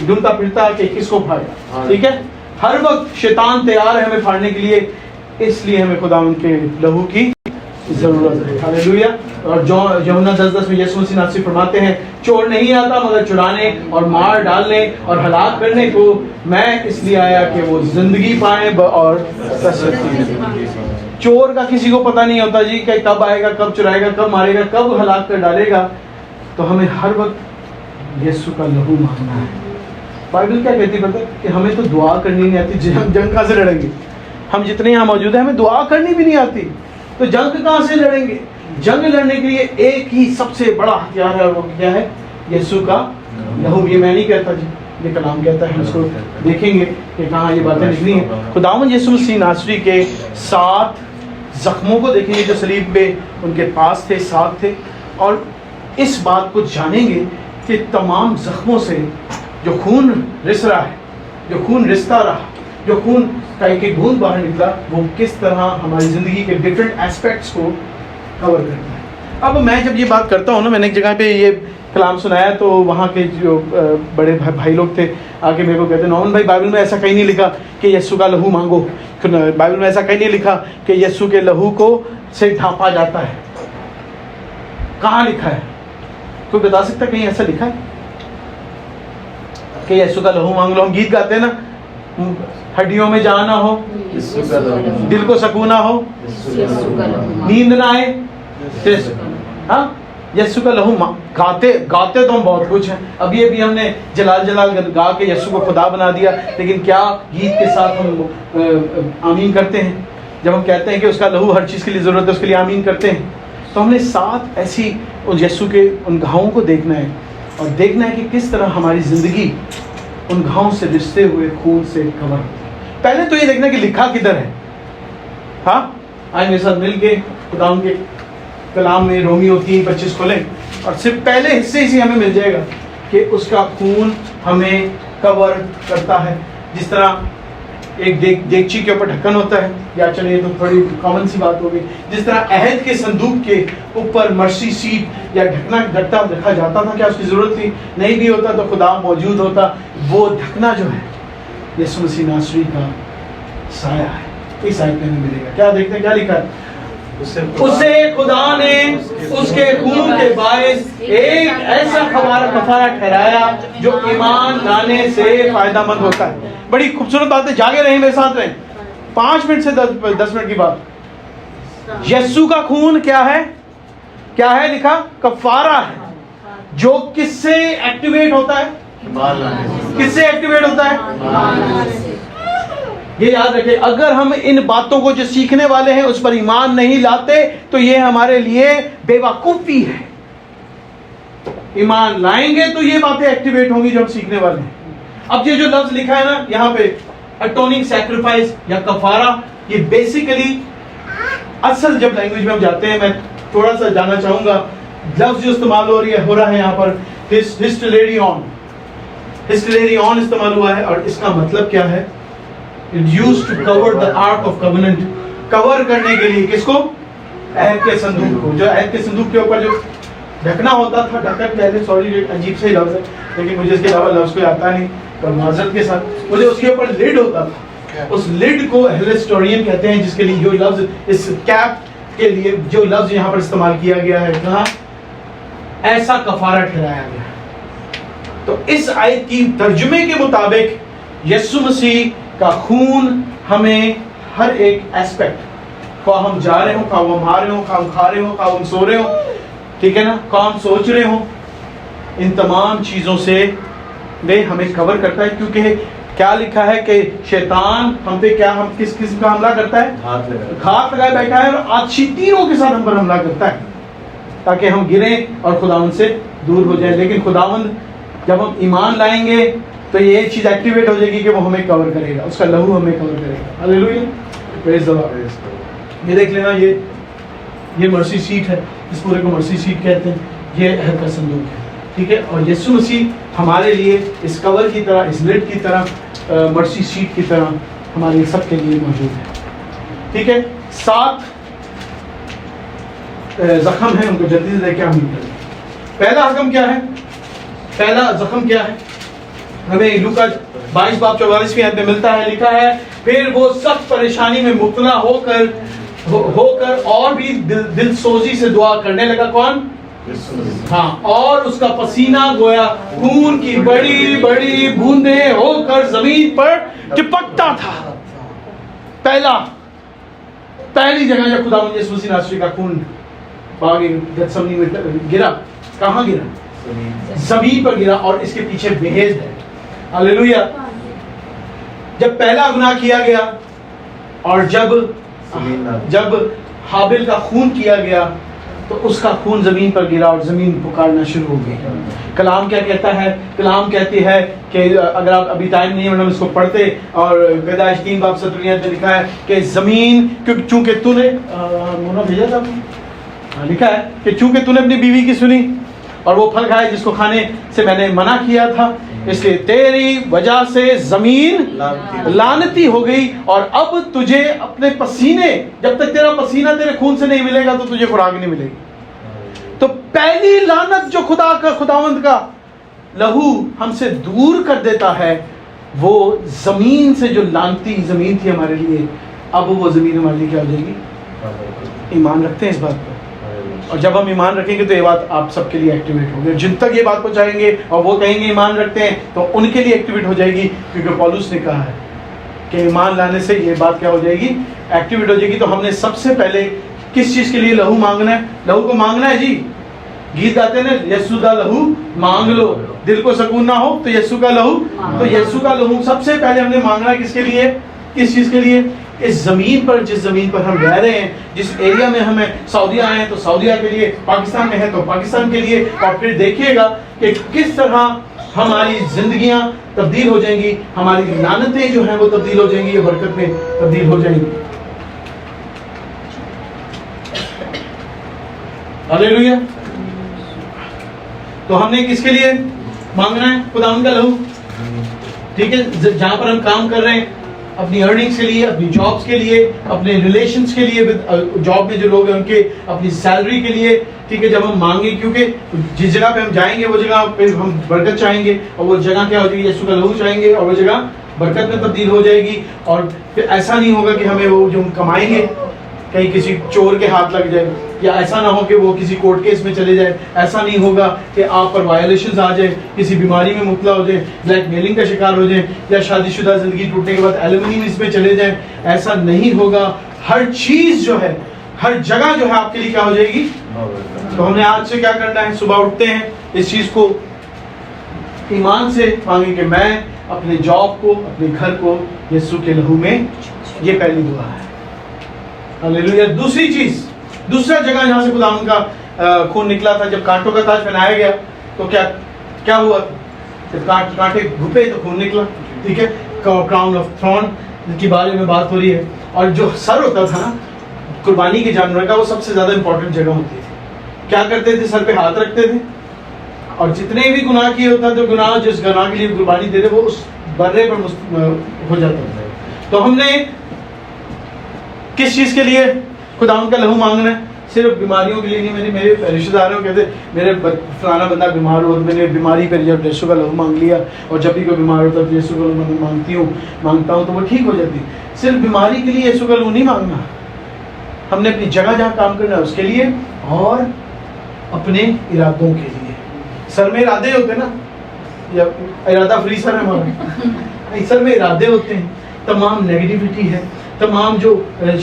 ڈھونڈتا پھرتا کہ کس کو پھاڑے. ٹھیک ہے. ہر وقت شیطان تیار ہے ہمیں پھاڑنے کے لیے، اس لیے ہمیں خدا ان کے لہو کی ضرورت ہے. ہاللیلویہ. اور یوحنا 10:10 میں یسوع مسیح ناصری فرماتے ہیں، چور نہیں آتا مگر چرانے اور مار ڈالنے اور ہلاک کرنے کو، میں اس لیے آیا کہ وہ زندگی پائیں اور کثرت. چور کا کسی کو پتہ نہیں ہوتا جی کہ کب آئے گا، کب چرائے گا، کب مارے گا، کب ہلاک کر ڈالے گا. تو ہمیں ہر وقت یسوع کا لہو مانگنا ہے. بائبل کیا کہتی ہے کہ ہمیں تو دعا کرنی نہیں آتی. جنگ کہاں سے لڑیں گے؟ ہم جتنے یہاں موجود ہیں ہمیں دعا کرنی بھی نہیں آتی، تو جنگ کہاں سے لڑیں گے؟ جنگ لڑنے کے لیے ایک ہی سب سے بڑا ہتھیار ہے، وہ کیا ہے؟ یسوع کا لہو. یہ میں نہیں کہتا جی، یہ کلام کہتا ہے. ہم اس کو دیکھیں گے کہ کہاں یہ باتیں لکھنی ہیں. خداوند یسوع مسیح ناصری کے 7 زخموں کو دیکھیں گے جو صلیب پہ ان کے پاس تھے، 7 تھے. اور اس بات کو جانیں گے کہ تمام زخموں سے جو خون رس رہا ہے، جو خون رستا رہا، جو خون کا ایک بوند باہر نکلا، وہ کس طرح ہماری زندگی کے ڈفرینٹ ایسپیکٹس کو کور کرتا ہے. اب میں جب یہ بات کرتا ہوں نا، میں نے ایک جگہ پہ یہ کلام سنایا تو وہاں کے جو بڑے بھائی لوگ تھے آگے میرے کو کہتے ہیں، نومن بھائی بائبل میں ایسا کہیں نہیں لکھا کہ یسوع کا لہو مانگو. بائبل میں ایسا کہیں نہیں لکھا کہ یسوع کے لہو کو سے ڈھانپا جاتا ہے. کہاں لکھا ہے؟ کوئی بتا سکتا کہیں ایسا لکھا ہے کہ یسوع کا لہو مانگ لو؟ ہم گیت گاتے ہیں نا، ہڈیوں میں جان نہ ہو، دل کو سکون نہ ہو، نیند نہ آئے. ہاں، یسوع کا لہو گاتے تو ہم بہت کچھ ہیں. ابھی ہم نے جلال گا کے یسوع کو خدا بنا دیا، لیکن کیا گیت کے ساتھ ہم آمین کرتے ہیں؟ جب ہم کہتے ہیں کہ اس کا لہو ہر چیز کے لیے ضرورت ہے، اس کے لیے آمین کرتے ہیں. تو ہم نے 7 ایسی ان یسوع کے ان گھاؤں کو دیکھنا ہے اور دیکھنا ہے کہ کس طرح ہماری زندگی ان گھاؤں سے رستے ہوئے خون سے کور ہوتی ہے. پہلے تو یہ دیکھنا کہ لکھا کدھر ہے. ہاں، آج میرے ساتھ مل کے خدا ان کے کلام میں رومیو 3:25 کھولیں اور صرف پہلے حصے سے ہمیں مل جائے گا کہ اس کا خون ہمیں کور کرتا ہے. جس طرح ایک دیگچی کے اوپر ڈھکن ہوتا ہے، یا چلیے تو تھوڑی کامن سی بات ہوگی، جس طرح عہد کے صندوق کے اوپر مرسی سیٹ یا ڈھکنا رکھا جاتا تھا. کیا اس کی ضرورت تھی؟ نہیں بھی ہوتا تو خدا موجود ہوتا. وہ ڈھکنا جو ہے یسوع مسیح ناصری کا سایہ ہے. اس آیت میں ہمیں ملے گا. کیا دیکھتے ہیں کیا لکھا ہے؟ اسے خدا نے اس کے خون کے باعث ایک ایسا کفارہ ٹھہرایا جو ایمان لانے سے فائدہ مند ہوتا ہے. بڑی خوبصورت بات ہے, جاگے رہیں میرے ساتھ رہیں. 5 منٹ سے 10 منٹ کی بات. یسوع کا خون کیا ہے؟ کیا ہے لکھا؟ کفارہ ہے, جو کس سے ایکٹیویٹ ہوتا ہے؟ کس سے ایکٹیویٹ ہوتا ہے؟ یہ یاد رکھیں, اگر ہم ان باتوں کو جو سیکھنے والے ہیں اس پر ایمان نہیں لاتے تو یہ ہمارے لیے بے وقوفی ہے. ایمان لائیں گے تو یہ باتیں ایکٹیویٹ ہوں گی جو ہم سیکھنے والے ہیں. اب یہ جو لفظ لکھا ہے نا یہاں پہ, اٹوننگ سیکریفائس یا کفارہ, یہ بیسیکلی اصل جب لینگویج میں ہم جاتے ہیں, میں تھوڑا سا جاننا چاہوں گا, لفظ جو استعمال ہو رہا ہے یہاں پر ہسٹلیریون استعمال ہوا ہے, اور اس کا مطلب کیا ہے؟ It used to cover the Ark of Covenant. کور کرنے کے لیے کس کو؟ عہد کے صندوق کو. جو عہد کے صندوق کے اوپر جو ڈھکنا ہوتا تھا, ڈھکن پہلے سوری عجیب سے ہی لفظ ہے لیکن مجھے اس کے علاوہ لفظ کوئی آتا نہیں, اور معذرت کے ساتھ, مجھے اس کے اوپر لڈ ہوتا تھا. اس لڈ کو اہل ہسٹورین کہتے ہیں, جس کے لیے جو لفظ اس کیپ کے لیے جو لفظ یہاں پر استعمال کیا گیا ہے, کہاں ایسا کفارہ ٹھہرایا گیا. تو اس آیت کی ترجمے کے مطابق یسوع مسیح کا خون ہمیں ہر ایک ایسپیکٹ, خواہ ہم جا رہے ہوں, خواہ ہم آ رہے ہوں, خواہ ہم کھا رہے ہوں, خواہ ہم سو رہے ہوں, ٹھیک ہے نا, خواہ ہم سوچ رہے ہوں, ان تمام چیزوں سے وہ ہمیں کور کرتا ہے. کیونکہ کیا لکھا ہے کہ شیطان ہم پہ کیا, ہم کس قسم کا حملہ کرتا ہے؟ ہاتھ لگائے بیٹھا ہے, اور آتشی تیروں کے ساتھ ہم پر حملہ کرتا ہے تاکہ ہم گریں اور خداوند سے دور ہو جائیں. لیکن خداوند جب ہم ایمان لائیں گے تو یہ چیز ایکٹیویٹ ہو جائے گی کہ وہ ہمیں کور کرے گا, اس کا لہو ہمیں کور کرے گا. ہاللیلویا, پریز دی لارڈ. یہ دیکھ لینا, یہ مرسی سیٹ ہے, اس پورے کو مرسی سیٹ کہتے ہیں. یہ عہد کا صندوق ہے, ٹھیک ہے, اور یسوع مسیح ہمارے لیے اس کور کی طرح, اس لڈ کی طرح, مرسی سیٹ کی طرح ہمارے سب کے لیے موجود ہے. ٹھیک ہے, 7 زخم ہیں, ان کو جلدی سے دیکھ کے ہم. پہلا حکم کیا ہے؟ پہلا زخم کیا ہے؟ ہمیں لوکا 22 باب 44 میں میں ملتا ہے, لکھا ہے پھر وہ سخت پریشانی میں مبتلا ہو کر اور بھی دل سوزی سے دعا کرنے لگا. کون؟ ہاں, اور اس کا پسینہ گویا خون کی بڑی بڑی بوندیں ہو کر زمین پر ٹپکتا تھا. پہلی جگہ جب خداوند یسوع مسیح ناصری کا خون باغ گتسمنی میں گرا, کہاں گرا؟ زمین پر گرا, اور اس کے پیچھے بحث ہے. ہاللیلویا. جب پہلا گناہ کیا گیا اور جب حابل کا خون کیا گیا تو اس کا خون زمین پر گرا اور زمین پکارنا شروع ہو گئی. کلام کیا کہتا ہے؟ کلام کہتی ہے کہ اگر آپ ابھی ٹائم نہیں ہے ہم اس کو پڑھتے, اور پیدائش 3 باب 17 میں لکھا ہے کہ زمین, چونکہ تو نے مونا بھیجا تھا, لکھا ہے کہ چونکہ تو نے اپنی بیوی کی سنی اور وہ پھل کھائے جس کو کھانے سے میں نے منع کیا تھا, اس لیے تیری وجہ سے زمین لعنتی ہو گئی, اور اب تجھے اپنے پسینے, جب تک تیرا پسینہ تیرے خون سے نہیں ملے گا تو تجھے خوراک نہیں ملے گی. تو پہلی لعنت جو خداوند کا لہو ہم سے دور کر دیتا ہے, وہ زمین سے جو لعنتی زمین تھی ہمارے لیے, اب وہ زمین ہمارے لیے کیا ہو جائے گی؟ ایمان رکھتے ہیں اس بات پر, اور جب ہم ایمان رکھیں گے تو یہ بات آپ سب کے لیے ایکٹیویٹ ہوگی. جن تک یہ بات پہنچائیں گے اور وہ کہیں گے ایمان رکھتے ہیں تو ان کے لیے ایکٹیویٹ ہو جائے گی, کیونکہ پولس نے کہا ہے کہ ایمان لانے سے یہ بات کیا ہو جائے گی؟ ایکٹیویٹ ہو جائے گی. تو ہم نے سب سے پہلے کس چیز کے لیے لہو مانگنا ہے؟ لہو کو مانگنا ہے. جی گیت گاتے ہیں یسوع کا لہو مانگ لو, دل کو سکون نہ ہو تو یسوع کا لہو. تو یسوع کا لہو سب سے پہلے ہم نے مانگنا ہے کس کے لیے؟ کس چیز کے لیے؟ اس زمین پر, جس زمین پر ہم رہ رہے ہیں, جس ایریا میں ہمیں سعودیہ آئے ہیں تو سعودیہ کے لیے, پاکستان میں ہے تو پاکستان کے لیے. اور پھر دیکھیے گا کہ کس طرح ہماری زندگیاں تبدیل ہو جائیں گی, ہماری لعنتیں جو ہیں وہ تبدیل ہو جائیں گی, یہ برکت میں تبدیل ہو جائیں گی. ہاللیلویا. تو ہم نے کس کے لیے مانگنا ہے؟ خداوند کا لہو. ٹھیک ہے, جہاں پر ہم کام کر رہے ہیں, اپنی ارننگز کے لیے, اپنی جابس کے لیے, اپنے ریلیشنز کے لیے, جاب میں جو لوگ ہیں ان کے اپنی سیلری کے لیے. ٹھیک ہے, جب ہم مانگیں, کیونکہ جس جگہ پہ ہم جائیں گے وہ جگہ پہ ہم برکت چاہیں گے, اور وہ جگہ کیا ہو جائے گی؟ یسوع کا لہو چاہیں گے, اور وہ جگہ برکت میں تبدیل ہو جائے گی. اور پھر ایسا نہیں ہوگا کہ ہمیں وہ جو ہم کمائیں گے کہیں کسی چور کے ہاتھ لگ جائے, یا ایسا نہ ہو کہ وہ کسی کورٹ کیس میں چلے جائے. ایسا نہیں ہوگا کہ آپ پر وائلیشنز آ جائیں, کسی بیماری میں مبتلا ہو جائیں, بلیک میلنگ کا شکار ہو جائیں, یا شادی شدہ زندگی ٹوٹنے کے بعد ایلومینیم اس میں چلے جائیں. ایسا نہیں ہوگا. ہر چیز جو ہے, ہر جگہ جو ہے آپ کے لیے کیا ہو جائے گی. تو ہم نے آج سے کیا کرنا ہے, صبح اٹھتے ہیں اس چیز کو ایمان سے مانگیں کہ میں اپنے جاب کو, اپنے گھر کو یسوع کے لہو میں, یہ پہلی دعا ہے. ہاللیلویا. دوسری چیز, دوسرا جگہ جہاں سے خداوند کا خون نکلا تھا, جب کانٹوں کا تاج پہنایا گیا تو کیا ہوا, جب کانٹے گھپے تو خون نکلا. ٹھیک ہے, کراؤن آف تھرون کے بارے میں بات ہو رہی ہے. اور جو سر ہوتا تھا نا قربانی کے جانور کا, وہ سب سے زیادہ امپورٹنٹ جگہ ہوتی تھی. کیا کرتے تھے, سر پہ ہاتھ رکھتے تھے, اور جتنے بھی گناہ کیے ہوتا تو گناہ, جس گناہ کے لیے قربانی دے رہے وہ اس برے پر ہو جاتا تھا. تو ہم نے کس چیز کے لیے خداوند کا لہو مانگنا ہے؟ صرف بیماریوں کے لیے نہیں. میرے رشتہ داروں کہتے میرے فلانا بندہ بیمار ہو, میں نے بیماری پر جب یسوع کا لہو مانگ لیا, اور جب بھی کوئی بیمار ہوتا تو یسوع کا لہو مانگتا ہوں تو وہ ٹھیک ہو جاتی. صرف بیماری کے لیے یسوع کا لہو نہیں مانگنا, ہم نے اپنی جگہ جہاں کام کرنا ہے اس کے لیے, اور اپنے ارادوں کے لیے. سر میں ارادے ہوتے ہیں نا, یا ارادہ فری سر ہے ہمارا, سر میں ارادے ہوتے ہیں. تمام نیگیٹیوٹی ہے, تمام جو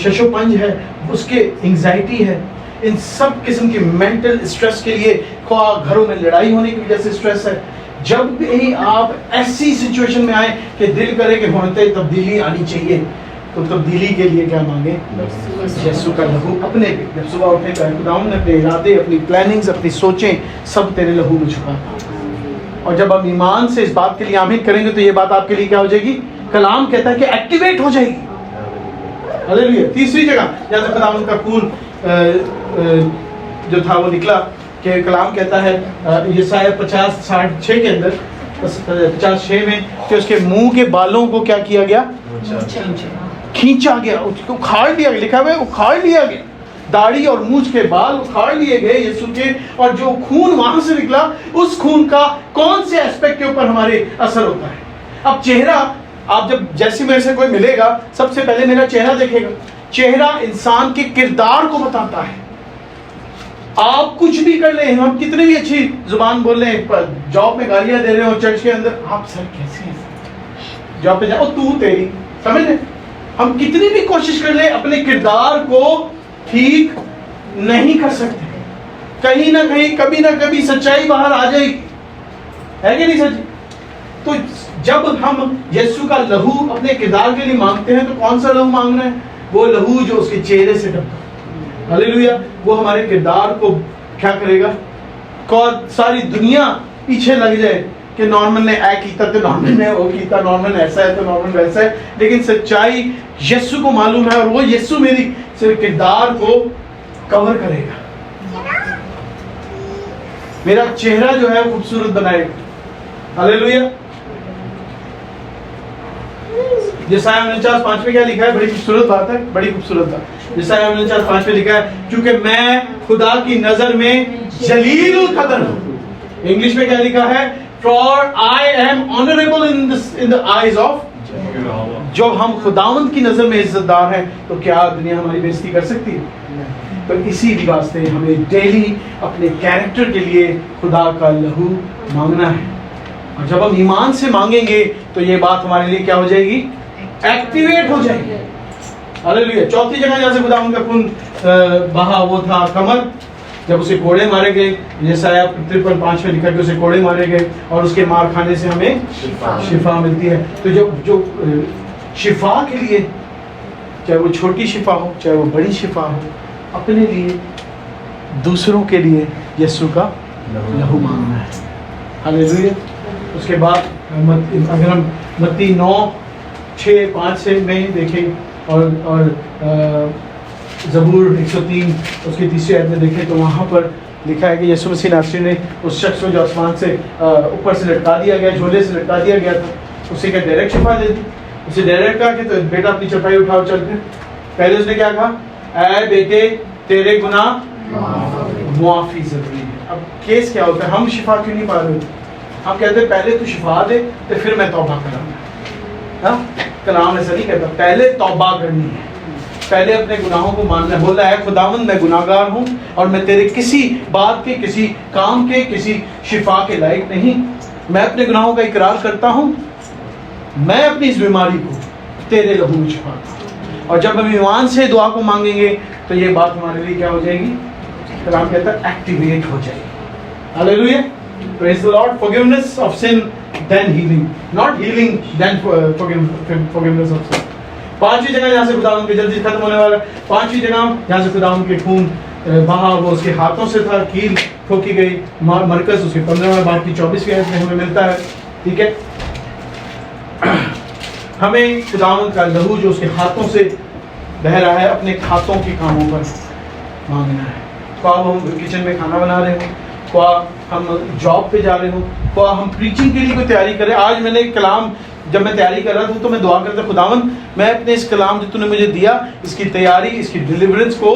شش و پنج ہے, اس کے انگزائٹی ہے, ان سب قسم کے مینٹل اسٹریس کے لیے, خواہ گھروں میں لڑائی ہونے کی وجہ سے اسٹریس ہے. جب بھی آپ ایسی سچویشن میں آئیں کہ دل کرے کہ ہوتے تبدیلی آنی چاہیے, تو تبدیلی کے لیے کیا مانگیں؟ یسوع کا لہو. اپنے جب صبح اٹھے تو خداوند نے اپنے ارادے, اپنی پلاننگز, اپنی سوچیں سب تیرے لہو میں چھپاتا ہوں. اور جب ہم ایمان سے اس بات کے لیے آمین کریں گے تو یہ بات آپ کے لیے کیا ہو جائے گی؟ کلام کہتا ہے کہ ایکٹیویٹ ہو جائے گی. ہاللیلویا. تیسری جگہ جہاں سے خداوند کا خون جو تھا وہ نکلا, کہ کلام کہتا ہے یسایہ 50:6 کے اندر, 50:6 میں, کہ اس کے منہ کے بالوں کو کیا کیا گیا؟ کھینچا گیا, اس کو اکھاڑ لیا گیا. لکھا ہوا ہے اکھاڑ لیا گیا. داڑھی اور مونچھ کے بال اکھاڑ لیے گئے یسوع کے, اور جو خون وہاں سے نکلا, اس خون کا کون سے ایسپیکٹ کے اوپر ہمارے اثر ہوتا ہے؟ اب چہرہ, آپ جب جیسے میرے سے کوئی ملے گا سب سے پہلے میرا چہرہ دیکھے گا. چہرہ انسان کے کردار کو بتاتا ہے. آپ کچھ بھی کر لیں, ہم کتنے بھی اچھی زبان بول لیں, جاب میں گالیاں دے رہے ہو, چرچ کے اندر, آپ سر کیسے ہیں, جاب پہ جاؤ تو تیری, سمجھ لیں, ہم کتنی بھی کوشش کر لیں اپنے کردار کو ٹھیک نہیں کر سکتے. کہیں نہ کہیں کبھی نہ کبھی سچائی باہر آ جائے گی, ہے کہ نہیں سچ؟ تو جب ہم یسوع کا لہو اپنے کردار کے لیے مانگتے ہیں تو کون سا لہو مانگنا ہے؟ وہ لہو جو اس کے چہرے سے ڈبتا. ہاللیلویا. وہ ہمارے کردار کو کیا کرے گا؟ ساری دنیا پیچھے لگ جائے کہ نارمل نے اے کیتا تو نارمل نے وہ کیتا, نارمل ایسا ہے تو نارمل ویسا ہے, لیکن سچائی یسوع کو معلوم ہے, اور وہ یسوع میری صرف کردار کو کور کرے گا, میرا چہرہ جو ہے وہ خوبصورت بنائے گا. ہاللیلویا. یسایہ 49:5 میں کیا لکھا ہے؟ بڑی خوبصورت بات ہے, بڑی خوبصورت بات. یسایہ 49:5 میں لکھا ہے, کیونکہ میں خدا کی نظر میں جلیل القدر ہوں. انگلش میں کیا لکھا ہے؟ For I am honorable in the eyes of. جب ہم خداوند کی نظر میں عزت دار ہیں تو کیا دنیا ہماری بے عزتی کر سکتی ہے؟ تو اسی واسطے ہمیں ڈیلی اپنے کیریکٹر کے لیے خدا کا لہو مانگنا ہے. اور جب ہم ایمان سے مانگیں گے تو یہ بات ہمارے لیے کیا ہو جائے گی؟ ایکٹیویٹ ہو جائے گی. ہاللیلویا. چوتھی جگہ جہاں سے خداوند کا خون بہا وہ تھا کمر, جب اسے کوڑے مارے گئے. یسایہ 53:5 میں لکھا کہ اسے کوڑے مارے گئے اور اس کے مار کھانے سے ہمیں شفا ملتی ہے. تو جو شفا کے لیے, چاہے وہ چھوٹی شفا ہو چاہے وہ بڑی شفا ہو, اپنے لیے دوسروں کے لیے یسوع کا لہو مانگنا ہے. ہاللیلویا. اس کے بعد اگر ہم متی 9:6-5 سے میں دیکھیں, اور زبور 103 اس کی 3 آیت میں دیکھیں تو وہاں پر لکھا ہے کہ یسوع مسیح ناصری نے اس شخص کو جو آسمان سے اوپر سے لٹکا دیا گیا, جھولے سے لٹکا دیا گیا تھا, اسے کیا ڈائریکٹ شفا دے دی. اسے ڈائریکٹ کہا کہ بیٹا اپنی چپائی اٹھاؤ چل کے. پہلے اس نے کیا کہا؟ اے بیٹے تیرے گناہ معافی ضروری ہے. اب کیس کیا ہوتا ہے, ہم شفا کیوں نہیں پا رہے؟ ہم کہتے ہیں پہلے تو شفا دے تو پھر میں توبہ کروں گا. کلام ایسا نہیں کہتا, پہلے توبہ کرنی ہے. پہلے اپنے گناہوں کو ماننا ہے. بولا ہے خداوند میں گناہگار ہوں اور میں تیرے کسی بات کے، کسی کام کے، کسی شفا کے لائق نہیں. میں اپنے گناہوں کا اقرار کرتا ہوں، میں اپنی اس بیماری کو تیرے لہو میں چھپاتا ہوں. اور جب ہم ایمان سے دعا کو مانگیں گے تو یہ بات ہمارے لیے کیا ہو جائے گی؟ کلام کہتا ہے ایکٹیویٹ ہو جائے گی. ہاللیلویا. Praise the Lord. Forgiveness of sin, then healing. Not healing, then forgiveness of sin. 5ویں جگہ جہاں سے خداوند کی جلدی ختم ہونے والا ہے. 5ویں جگہ جہاں سے خداوند کے خون بہا، وہ اس کے ہاتھوں سے تھا، کیل ٹھوکی گئی. مرکز اس کے 15 باب کی 24ویں آیت میں ہمیں ملتا ہے. ٹھیک ہے، ہمیں خداوند کا لہو جو اس کے ہاتھوں سے بہ رہا ہے اپنے ہاتھوں کے کاموں پر مانگنا ہے. خواہ ہم کچن میں کھانا بنا رہے ہوں، خواہ ہم جاب پہ جا رہے ہوں، خواہ ہم پریچنگ کے لیے کوئی تیاری کریں. آج میں نے کلام جب میں تیاری کر رہا تھا تو میں دعا کرتا خداوند میں اپنے اس کلام جو تو نے مجھے دیا، اس کی تیاری، اس کی ڈیلیورنس کو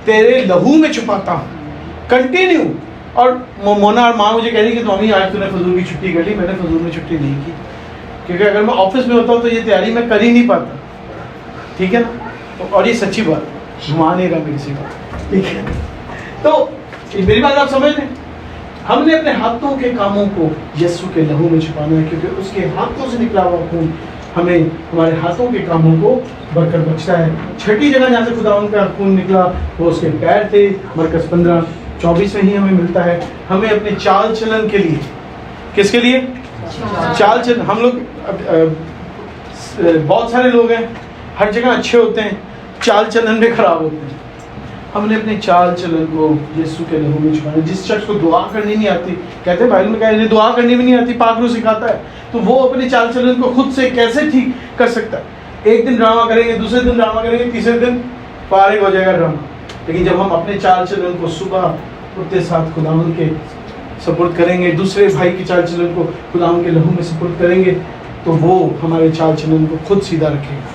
تیرے لہو میں چھپاتا ہوں. کنٹینیو. اور مونا اور ماں مجھے کہہ رہی کہ ممی آج تو نے فضول کی چھٹی کر لی. میں نے فضول میں چھٹی نہیں کی، کیونکہ اگر میں آفس میں ہوتا ہوں تو یہ تیاری میں کر ہی نہیں پاتا. ٹھیک ہے نا؟ اور یہ سچی بات، گھما نہیں رہا میں کسی کا. ٹھیک ہے، تو میری بات آپ سمجھ لیں. ہم نے اپنے ہاتھوں کے کاموں کو یسوع کے لہو میں چھپانا ہے، کیونکہ اس کے ہاتھوں سے نکلا ہوا خون ہمیں ہمارے ہاتھوں کے کاموں کو برکت بخشتا ہے. 6ٹھی جگہ جہاں سے خداوند کا خون نکلا وہ اس کے پیر تھے. مرکز 15:24 میں ہی ہمیں ملتا ہے. ہمیں اپنے چال چلن کے لیے، کس کے لیے؟ چال چلن. ہم لوگ بہت سارے لوگ ہیں، ہر جگہ اچھے ہوتے ہیں، چال چلن میں خراب ہوتے ہیں. ہم نے اپنے چال چلن کو یسوع کے لہو میں چھپانا. جس شخص کو دعا کرنی نہیں آتی، کہتے ہیں بھائی میں انہیں دعا کرنی بھی نہیں آتی، پاک روح سکھاتا ہے، تو وہ اپنے چال چلن کو خود سے کیسے ٹھیک کر سکتا ہے؟ ایک دن ڈرامہ کریں گے، دوسرے دن ڈرامہ کریں گے، تیسرے دن فارغ ہو جائے گا ڈرامہ. لیکن جب ہم اپنے چال چلن کو صبح اٹھتے ساتھ خداوند کے سپورٹ کریں گے، دوسرے بھائی کی چال چلن کو خداوند کے لہو میں سپورٹ کریں گے، تو وہ ہمارے چال چلن کو خود سیدھا رکھے گا.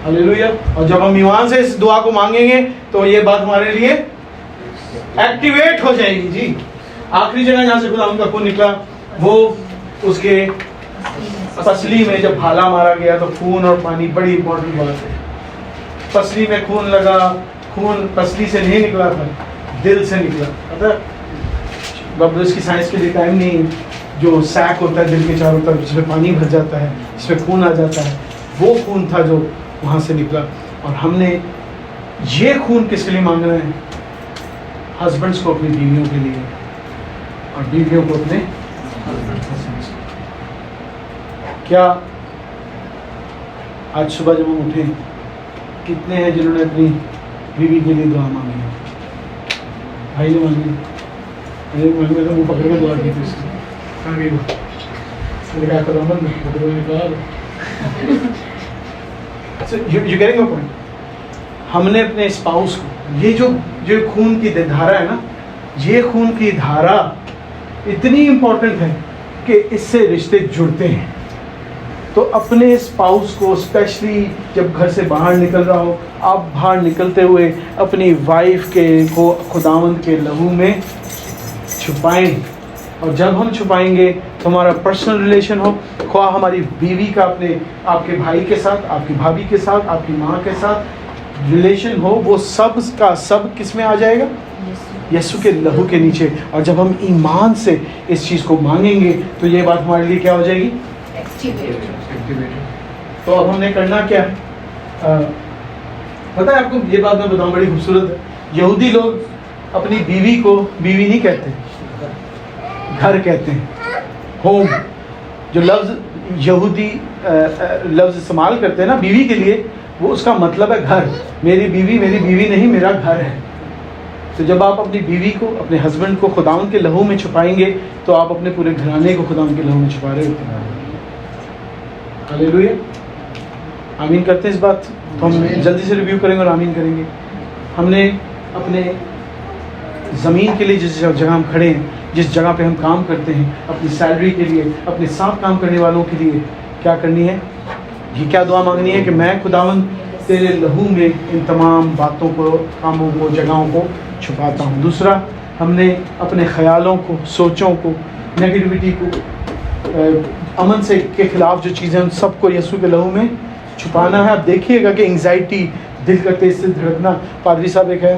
ہاللیلویا. اور جب ہم ایمان سے اس دعا کو مانگیں گے تو یہ بات ہمارے لیے ایکٹیویٹ ہو جائے گی. جی، آخری جگہ جہاں سے خداوند کا خون نکلا وہ اس کے پسلی میں جب بھالا مارا گیا. تو خون اور پانی بڑی امپورٹنٹ بات ہے. پسلی میں خون لگا، خون پسلی سے نہیں نکلا تھا، دل سے نکلا. پتہ اس کی سائنس کے لیے ٹائم نہیں. جو سیک ہوتا ہے دل کے چاروں طرف، جس میں پانی بھر جاتا ہے، جس میں خون آ جاتا ہے، وہ خون تھا جو وہاں سے نکلا. اور ہم نے یہ خون کس کے لیے مانگنا ہے؟ ہسبینڈس کو اپنی بیویوں کے لیے، اور بیویوں کو اپنے ہسبینڈس. کیا آج صبح جب ہم اٹھے کتنے ہیں جنہوں نے اپنی بیوی کے لیے دعا مانگی؟ بھائی نے مانگی، میں تو منہ پکڑ کے دعا کی تھی. اس کی کہاں گئی وہ؟ میں نے کہا خداوند ہم نے اپنے اسپاؤس کو، یہ جو خون کی دھارا ہے نا، یہ خون کی دھارا اتنی امپورٹنٹ ہے کہ اس سے رشتے جڑتے ہیں. تو اپنے اسپاؤس کو اسپیشلی جب گھر سے باہر نکل رہا ہو، آپ باہر نکلتے ہوئے اپنی وائف کو خداوند کے لہو میں چھپائیں. اور جب ہم چھپائیں گے تو ہمارا پرسنل ریلیشن ہو، خواہ ہماری بیوی کا اپنے آپ کے بھائی کے ساتھ، آپ کی بھابھی کے ساتھ، آپ کی ماں کے ساتھ ریلیشن ہو، وہ سب کا سب کس میں آ جائے گا؟ یسوع کے لہو کے نیچے. اور جب ہم ایمان سے اس چیز کو مانگیں گے تو یہ بات ہمارے لیے کیا ہو جائے گی؟ تو اب ہم نے کرنا کیا ہے؟ پتہ ہے آپ کو یہ بات میں بتاؤں، بڑی خوبصورت ہے. یہودی لوگ اپنی بیوی کو بیوی نہیں کہتے، گھر کہتے ہیں، ہوم. جو لفظ یہودی لفظ استعمال کرتے ہیں نا بیوی کے لیے، وہ اس کا مطلب ہے گھر. میری بیوی نہیں، میرا گھر ہے. تو جب آپ اپنی بیوی کو، اپنے ہسبینڈ کو خداوند کے لہو میں چھپائیں گے تو آپ اپنے پورے گھرانے کو خداوند کے لہو میں چھپا رہے ہوتے ہیں. ہاللیلویا. آمین کرتے ہیں اس بات. تو ہم جلدی سے ریویو کریں گے اور آمین کریں گے. ہم نے اپنے زمین کے لیے، جس جگہ ہم کھڑے ہیں، جس جگہ پہ ہم کام کرتے ہیں، اپنی سیلری کے لیے، اپنے ساتھ کام کرنے والوں کے لیے کیا کرنی ہے؟ یہ کیا دعا مانگنی ہے کہ میں خداوند تیرے لہو میں ان تمام باتوں کو، کاموں کو، جگہوں کو چھپاتا ہوں. دوسرا، ہم نے اپنے خیالوں کو، سوچوں کو، نیگیٹیوٹی کو، امن سے کے خلاف جو چیزیں ان سب کو یسوع کے لہو میں چھپانا ہے. اب دیکھیے گا کہ انگزائٹی، دل کا تیز سے دھڑکنا. پادری صاحب ایک ہے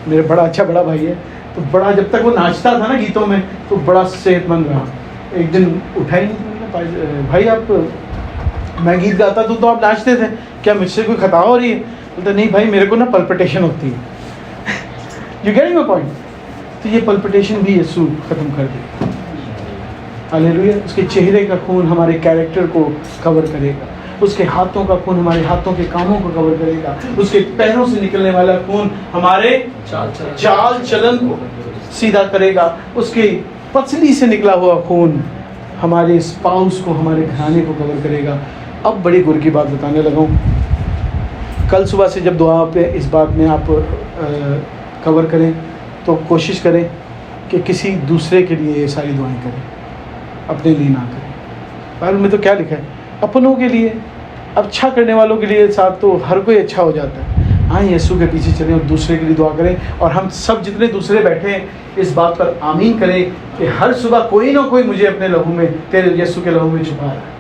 میرا بڑا اچھا بڑا بھائی ہے, تو بڑا جب تک وہ ناچتا تھا نا گیتوں میں تو بڑا صحت مند رہا. ایک دن اٹھا ہی نہیں, بھائی آپ میں گیت گاتا تو آپ ناچتے تھے, کیا مجھ سے کوئی خطا ہو رہی ہے؟ بولتا نہیں بھائی میرے کو نا پلپٹیشن ہوتی ہے. You getting my point? تو یہ پلپٹیشن بھی یسوع ختم کر دے. ہاللیلویا. اس کے چہرے کا خون ہمارے کیریکٹر کو کور کرے گا, اس کے ہاتھوں کا خون ہمارے ہاتھوں کے کاموں کو کور کرے گا, اس کے پیروں سے نکلنے والا خون ہمارے چال چلن کو سیدھا کرے گا, اس کے پسلی سے نکلا ہوا خون ہمارے اسپاؤس کو, ہمارے گھرانے کو کور کرے گا. اب بڑی گر کی بات بتانے لگا ہوں. کل صبح سے جب دعا پہ اس بات میں آپ کور کریں تو کوشش کریں کہ کسی دوسرے کے لیے یہ ساری دعائیں کریں, اپنے لیے نہ کریں. بائبل میں تو کیا لکھا ہے؟ اپنوں کے لیے, اچھا کرنے والوں کے لیے ساتھ تو ہر کوئی اچھا ہو جاتا ہے. آئیں یسوع کے پیچھے چلیں اور دوسرے کے لیے دعا کریں, اور ہم سب جتنے دوسرے بیٹھے ہیں اس بات پر آمین کریں کہ ہر صبح کوئی نہ کوئی مجھے اپنے لہو میں, تیرے یسوع کے لہو میں چھپا رہا ہے.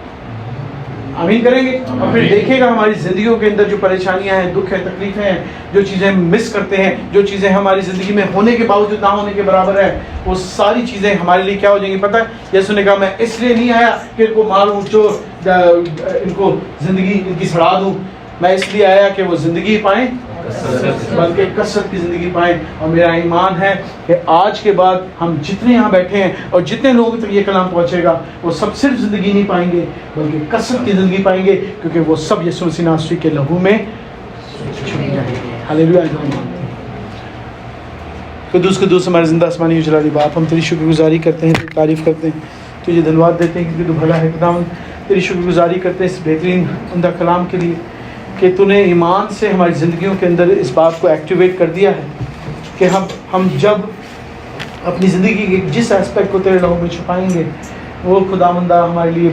آمین کریں گے, اور پھر دیکھے گا ہماری زندگیوں کے اندر جو پریشانیاں ہیں, دکھ ہیں, تکلیفیں ہیں, جو چیزیں مس کرتے ہیں, جو چیزیں ہماری زندگی میں ہونے کے باوجود نہ ہونے کے برابر ہے, وہ ساری چیزیں ہمارے لیے کیا ہو جائیں گی پتہ ہے؟ یسوع نے کہا میں اس لیے نہیں آیا کہ ان کو ماروں, چور, ان کو زندگی ان کی سڑا دوں, میں اس لیے آیا کہ وہ زندگی پائیں بلکہ کثرت کی زندگی پائیں. اور میرا ایمان ہے کہ آج کے بعد ہم جتنے یہاں بیٹھے ہیں اور جتنے لوگوں تک یہ کلام پہنچے گا وہ سب صرف زندگی نہیں پائیں گے بلکہ کثرت کی زندگی پائیں گے, کیونکہ وہ سب یسوع مسیح ناصری کے لہو میں چھپ جائیں گے. ہاللیلویا. قدوس قدوس ہمارے زندہ آسمانی جلالی باپ, ہم تیری شکر گزاری کرتے ہیں, تیری تعریف کرتے ہیں, تجھے دھنیواد دیتے ہیں کیونکہ تو بھلا ہے. خداوند تیری شکر گزاری کرتے ہیں اس بہترین عمدہ کلام کے لیے کہ تو نے ایمان سے ہماری زندگیوں کے اندر اس بات کو ایکٹیویٹ کر دیا ہے کہ ہم جب اپنی زندگی کے جس اسپیکٹ کو تیرے لہو میں چھپائیں گے وہ خداوندہ ہمارے لیے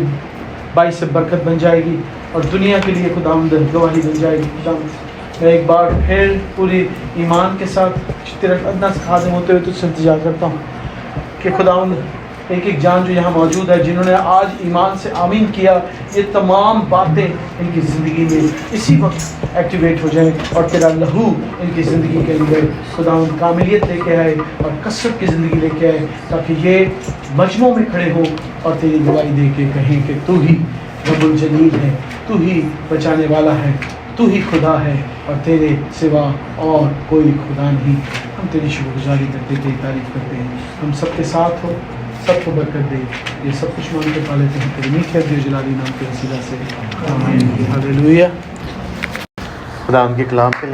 باعث برکت بن جائے گی اور دنیا کے لیے خداوند گواہی بن جائے گی. خداوند میں ایک بار پھر پوری ایمان کے ساتھ تیرا ادنا خادم ہوتے ہوئے تجھ سے التجا کرتا ہوں کہ خداوند ایک ایک جان جو یہاں موجود ہے جنہوں نے آج ایمان سے آمین کیا, یہ تمام باتیں ان کی زندگی میں اسی وقت ایکٹیویٹ ہو جائیں اور تیرا لہو ان کی زندگی کے اندر خداوند کاملیت لے کے آئے اور کثرت کی زندگی لے کے آئے, تاکہ یہ مجمع میں کھڑے ہوں اور تیری گواہی دے کے کہیں کہ تو ہی رب الجلیل ہے, تو ہی بچانے والا ہے, تو ہی خدا ہے اور تیرے سوا اور کوئی خدا نہیں. ہم تیری شکر گزاری کرتے, تیری تعریف کرتے ہیں. ہم سب کے ساتھ ہو, سب کو برکت دے. یہ سب کچھ مان کے پا لیتے ہیں تیری نیک ہے دیو جلالی نام کے وسیلہ سے. آمین. ہاللیلویا. خدا ان کے کلام کے